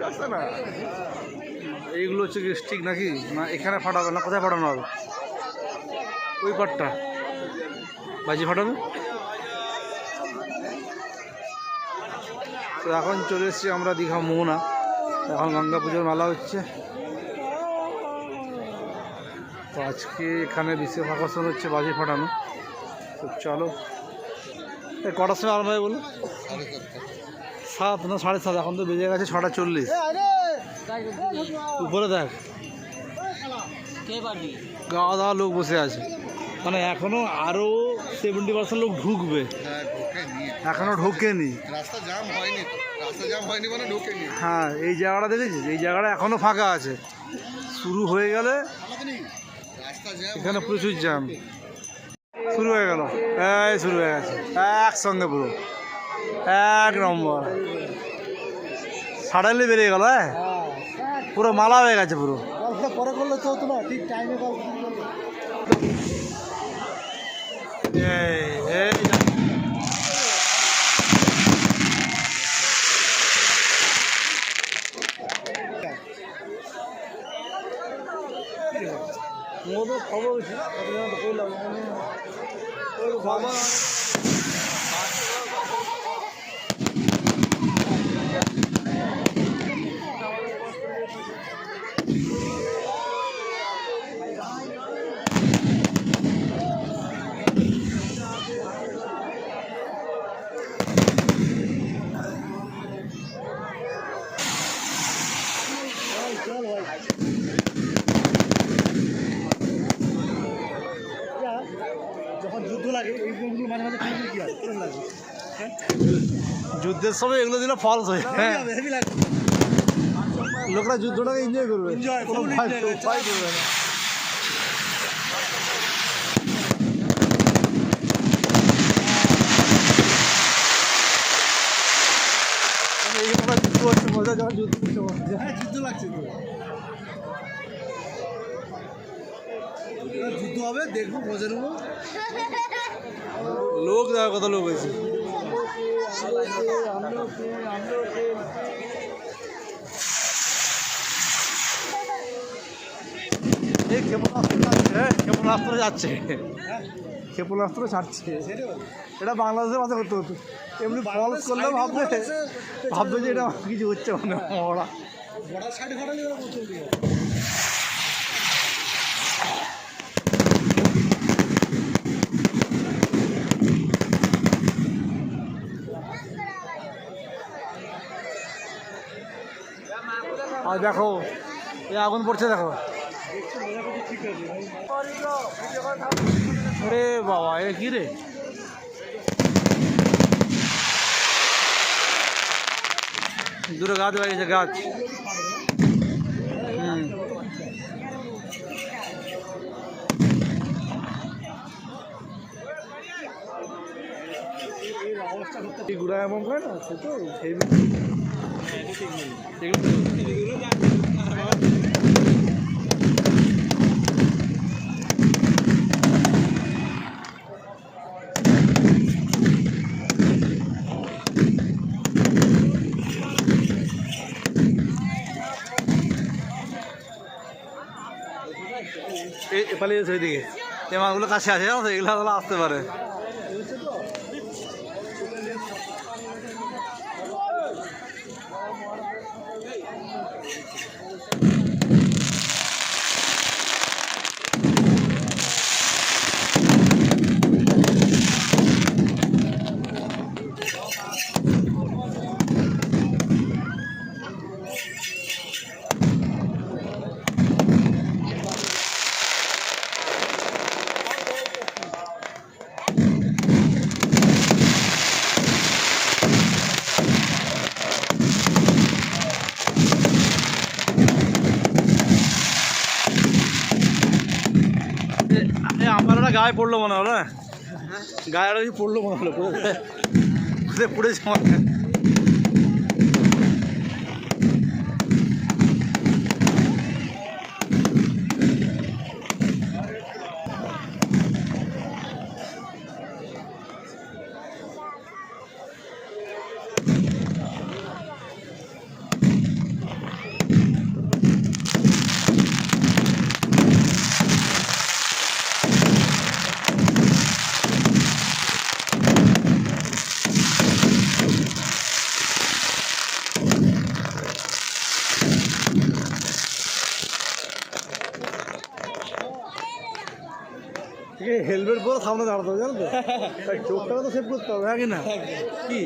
রাস্তা না এইগুলো হচ্ছে ঠিক নাকি না এখানে ফাটাবে না কোথায় ফাটানো হবে ওই পাটটা বাজি ফাটাবে তো এখন চলে এসেছি আমরা দীঘা মোহনা এখন গঙ্গা পুজোর মেলা হচ্ছে তো আজকে এখানে বিশেষ আকর্ষণ হচ্ছে বাজি ফাটানো তো চলো কটার সময় আরম্ভ হয় বলো 7 না 7:30 এখন তো বেজে গেছে 6:40 উপরে দেখ গাওয়া দাওয়া লোক বসে আছে মানে এখনো আরো 70% লোক ঢুকবে এখনো ঢোকেনি হ্যাঁ এই জায়গাটা দেখেছিস এই জায়গাটা এখনো ফাঁকা আছে শুরু হয়ে গেলে এখানে প্রচুর জ্যাম শুরু হয়ে গেল এই শুরু হয়ে গেছে একসঙ্গে পুরো 1 নম্বর সাডেনলি বেরিয়ে গেল পুরো মালা হয়ে গেছে পুরো পরে করলে তো না ঠিক টাইমে খবর যখন যুদ্ধ লাগে এইগুলো মাঝে মাঝে কি হয় লাগে যুদ্ধের সময় এগুলো দিলে ফলস হয় লোকরা যুদ্ধটাকে এনজয় করবে কোনো ভয় করবে না যুদ্ধ হচ্ছে মজা যখন যুদ্ধ যুদ্ধ লাগছে তো যুদ্ধ হবে দেখবো মজা নেবো লোক দেখা কত লোক হয়েছে ক্ষেপণাস্ত্র যাচ্ছে ক্ষেপণাস্ত্র ছাড়ছে এটা বাংলাদেশের মাঝে করতে হতো এমনি ফলস করলে ভাববে যে এটা কিছু হচ্ছে মানে ওরা আর দেখো এই আগুন পড়ছে দেখো আরে বাবা এ কি রে দূরে গাছ লাগিয়েছে গাছ গুড়া এমন করে না সে তো পালিয়েছে ওইদিকে এই মাছগুলো কাছে আছে জানো তো এগুলো আসতে পারে গায়ে পড়লো মনে হলো না গায়ে আর পড়লো মনে হলো পড়েছে হেলমেট পরে সামনে দাঁড়াতে হবে জানো তো, চোখটাকে তো সেভ করতে হবে, হ্যাঁ কি না কি